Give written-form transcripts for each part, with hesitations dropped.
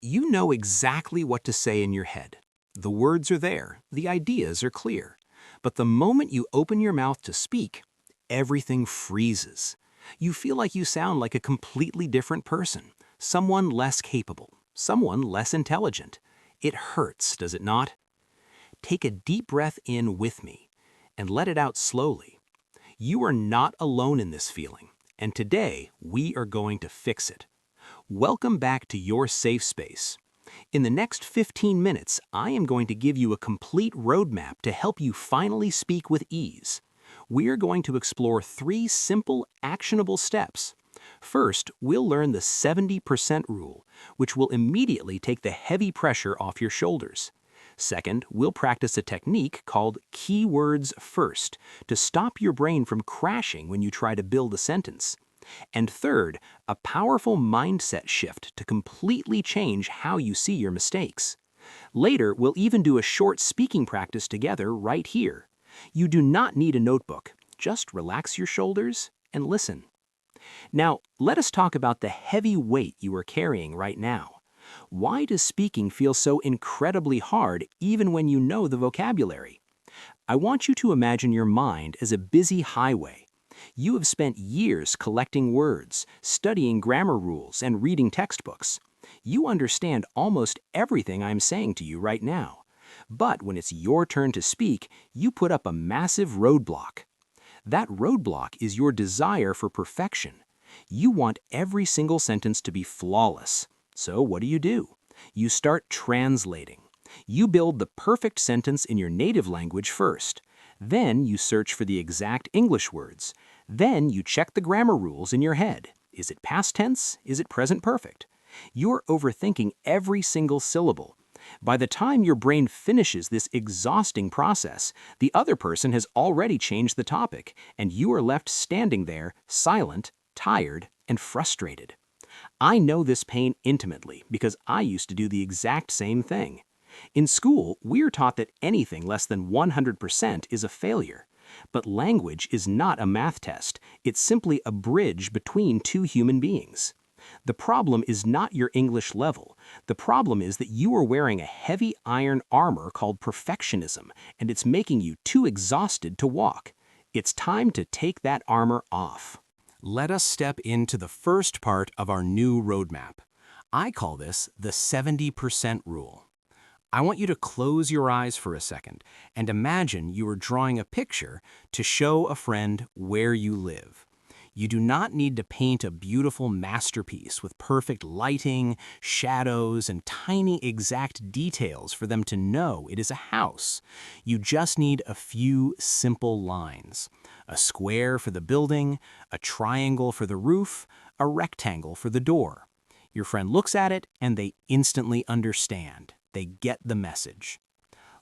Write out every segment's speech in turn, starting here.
You know exactly what to say in your head. The words are there, the ideas are clear. But the moment you open your mouth to speak, everything freezes. You feel like you sound like a completely different person, someone less capable, someone less intelligent. It hurts, does it not? Take a deep breath in with me and let it out slowly. You are not alone in this feeling, and today we are going to fix it. Welcome back to your safe space. In the next 15 minutes, I am going to give you a complete roadmap to help you finally speak with ease. We are going to explore 3 simple, actionable steps. First, we'll learn the 70% rule, which will immediately take the heavy pressure off your shoulders. Second, we'll practice a technique called keywords first to stop your brain from crashing when you try to build a sentence. And third, a powerful mindset shift to completely change how you see your mistakes. Later, we'll even do a short speaking practice together right here. You do not need a notebook. Just relax your shoulders and listen. Now, let us talk about the heavy weight you are carrying right now. Why does speaking feel so incredibly hard even when you know the vocabulary? I want you to imagine your mind as a busy highway. You have spent years collecting words, studying grammar rules, and reading textbooks. You understand almost everything I'm saying to you right now. But when it's your turn to speak, you put up a massive roadblock. That roadblock is your desire for perfection. You want every single sentence to be flawless. So what do? You start translating. You build the perfect sentence in your native language first. Then you search for the exact English words. Then you check the grammar rules in your head. Is it past tense? Is it present perfect? You're overthinking every single syllable. By the time your brain finishes this exhausting process, the other person has already changed the topic, and you are left standing there, silent, tired, and frustrated. I know this pain intimately because I used to do the exact same thing. In school, we're taught that anything less than 100% is a failure. But language is not a math test. It's simply a bridge between two human beings. The problem is not your English level. The problem is that you are wearing a heavy iron armor called perfectionism, and it's making you too exhausted to walk. It's time to take that armor off. Let us step into the first part of our new roadmap. I call this the 70% rule. I want you to close your eyes for a second and imagine you are drawing a picture to show a friend where you live. You do not need to paint a beautiful masterpiece with perfect lighting, shadows, and tiny exact details for them to know it is a house. You just need a few simple lines. A square for the building, a triangle for the roof, a rectangle for the door. Your friend looks at it and they instantly understand. They get the message.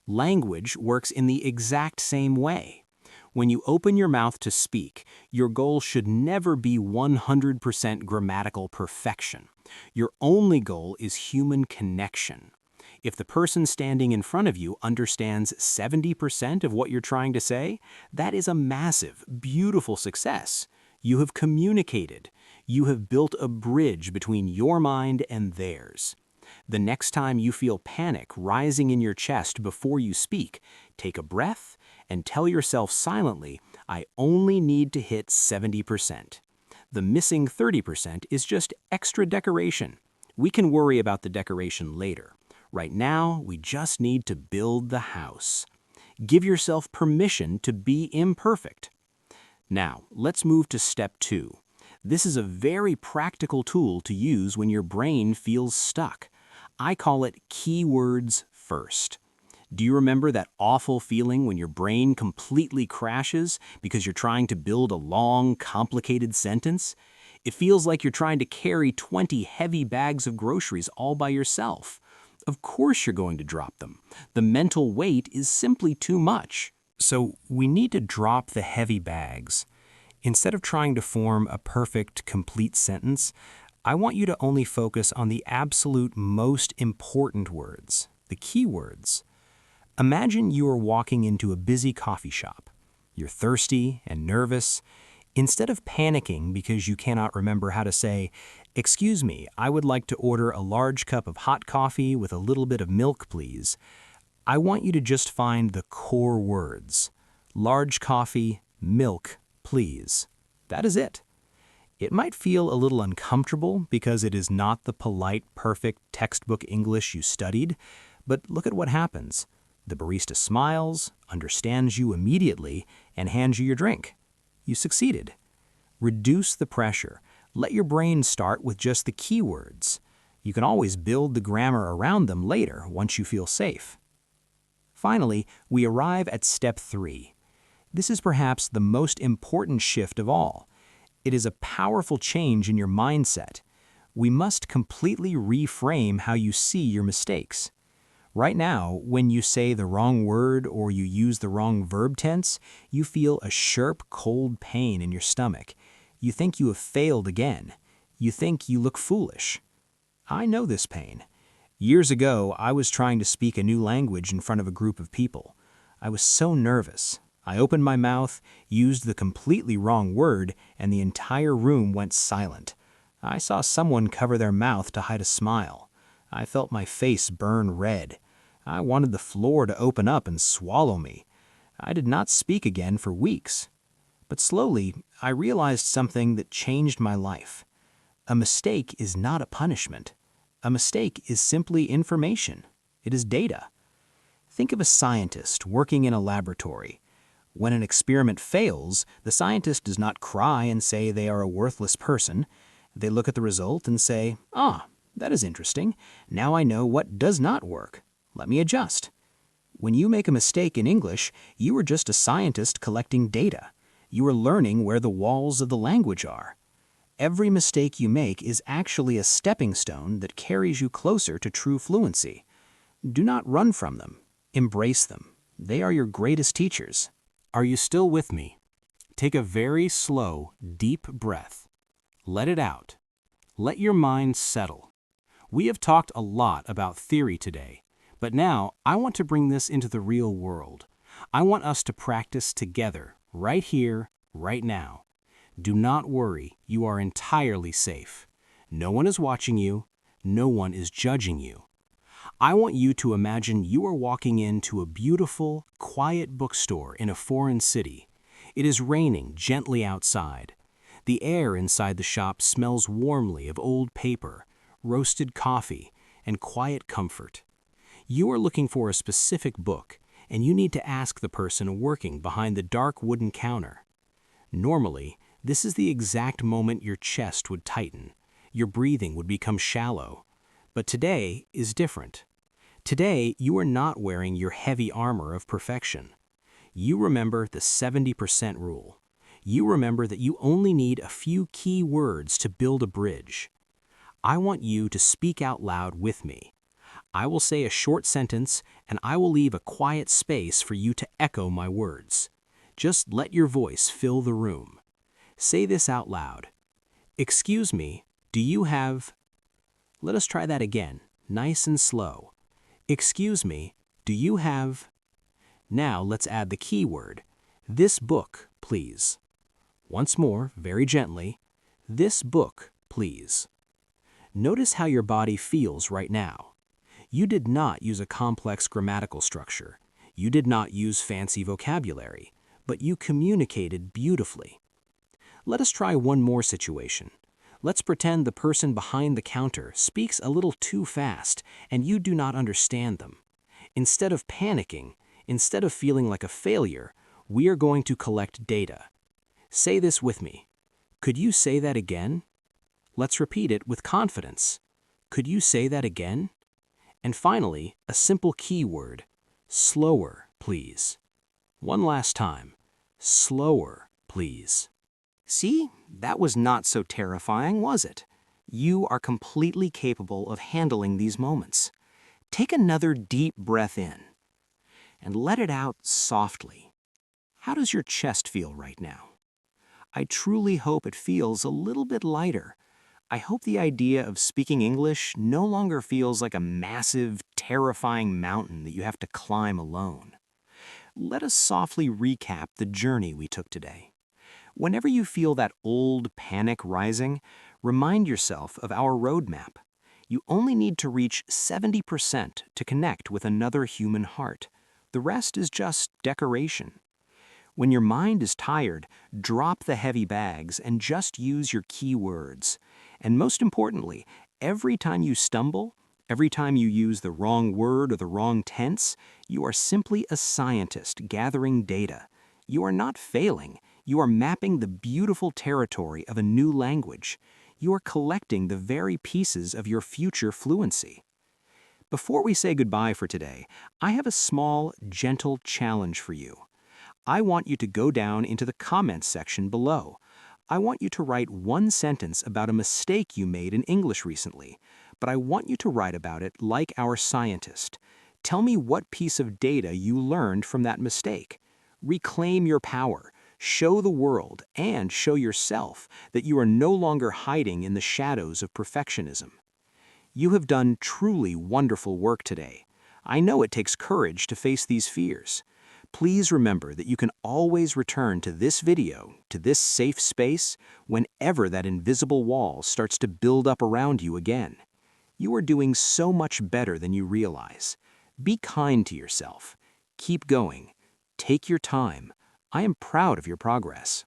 Language works in the exact same way. When you open your mouth to speak, your goal should never be 100% grammatical perfection. Your only goal is human connection. If the person standing in front of you understands 70% of what you're trying to say, that is a massive, beautiful success. You have communicated. You have built a bridge between your mind and theirs. The next time you feel panic rising in your chest before you speak, take a breath and tell yourself silently, I only need to hit 70%. The missing 30% is just extra decoration. We can worry about the decoration later. Right now, we just need to build the house. Give yourself permission to be imperfect. Now, let's move to step 2. This is a very practical tool to use when your brain feels stuck. I call it keywords first. Do you remember that awful feeling when your brain completely crashes because you're trying to build a long, complicated sentence? It feels like you're trying to carry 20 heavy bags of groceries all by yourself. Of course you're going to drop them. The mental weight is simply too much. So we need to drop the heavy bags. Instead of trying to form a perfect, complete sentence, I want you to only focus on the absolute most important words, the key words. Imagine you are walking into a busy coffee shop. You're thirsty and nervous. Instead of panicking because you cannot remember how to say, Excuse me, I would like to order a large cup of hot coffee with a little bit of milk, please. I want you to just find the core words. Large coffee, milk, please. That is it. It might feel a little uncomfortable because it is not the polite, perfect textbook English you studied, but look at what happens. The barista smiles, understands you immediately, and hands you your drink. You succeeded. Reduce the pressure. Let your brain start with just the keywords. You can always build the grammar around them later once you feel safe. Finally, we arrive at step 3. This is perhaps the most important shift of all. It is a powerful change in your mindset. We must completely reframe how you see your mistakes. Right now, when you say the wrong word or you use the wrong verb tense, you feel a sharp, cold pain in your stomach. You think you have failed again. You think you look foolish. I know this pain. Years ago, I was trying to speak a new language in front of a group of people. I was so nervous. I opened my mouth, used the completely wrong word, and the entire room went silent. I saw someone cover their mouth to hide a smile. I felt my face burn red. I wanted the floor to open up and swallow me. I did not speak again for weeks. But slowly, I realized something that changed my life. A mistake is not a punishment. A mistake is simply information. It is data. Think of a scientist working in a laboratory. When an experiment fails, the scientist does not cry and say they are a worthless person. They look at the result and say, that is interesting. Now I know what does not work. Let me adjust. When you make a mistake in English, you are just a scientist collecting data. You are learning where the walls of the language are. Every mistake you make is actually a stepping stone that carries you closer to true fluency. Do not run from them. Embrace them. They are your greatest teachers. Are you still with me? Take a very slow, deep breath. Let it out. Let your mind settle. We have talked a lot about theory today, but now I want to bring this into the real world. I want us to practice together, right here, right now. Do not worry, you are entirely safe. No one is watching you. No one is judging you. I want you to imagine you are walking into a beautiful, quiet bookstore in a foreign city. It is raining gently outside. The air inside the shop smells warmly of old paper, roasted coffee, and quiet comfort. You are looking for a specific book, and you need to ask the person working behind the dark wooden counter. Normally, this is the exact moment your chest would tighten, your breathing would become shallow. But today is different. Today, you are not wearing your heavy armor of perfection. You remember the 70% rule. You remember that you only need a few key words to build a bridge. I want you to speak out loud with me. I will say a short sentence, and I will leave a quiet space for you to echo my words. Just let your voice fill the room. Say this out loud. Excuse me, do you have... Let us try that again, nice and slow. Excuse me, do you have... Now let's add the key word. This book, please. Once more, very gently. This book, please. Notice how your body feels right now. You did not use a complex grammatical structure. You did not use fancy vocabulary, but you communicated beautifully. Let us try one more situation. Let's pretend the person behind the counter speaks a little too fast and you do not understand them. Instead of panicking, instead of feeling like a failure, we are going to collect data. Say this with me. Could you say that again? Let's repeat it with confidence. Could you say that again? And finally, a simple keyword. Slower, please. One last time. Slower, please. See, that was not so terrifying, was it? You are completely capable of handling these moments. Take another deep breath in and let it out softly. How does your chest feel right now? I truly hope it feels a little bit lighter. I hope the idea of speaking English no longer feels like a massive, terrifying mountain that you have to climb alone. Let us softly recap the journey we took today. Whenever you feel that old panic rising, Remind yourself of our roadmap. You only need to reach 70% to connect with another human heart. The rest is just decoration. When your mind is tired, drop the heavy bags and just use your key words. And most importantly, every time you stumble, every time you use the wrong word or the wrong tense, you are simply a scientist gathering data. You are not failing. You are mapping the beautiful territory of a new language. You are collecting the very pieces of your future fluency. Before we say goodbye for today, I have a small, gentle challenge for you. I want you to go down into the comments section below. I want you to write one sentence about a mistake you made in English recently, but I want you to write about it like our scientist. Tell me what piece of data you learned from that mistake. Reclaim your power, show the world, and show yourself that you are no longer hiding in the shadows of perfectionism. You have done truly wonderful work today. I know it takes courage to face these fears. Please remember that you can always return to this video, to this safe space, whenever that invisible wall starts to build up around you again. You are doing so much better than you realize. Be kind to yourself. Keep going. Take your time. I am proud of your progress.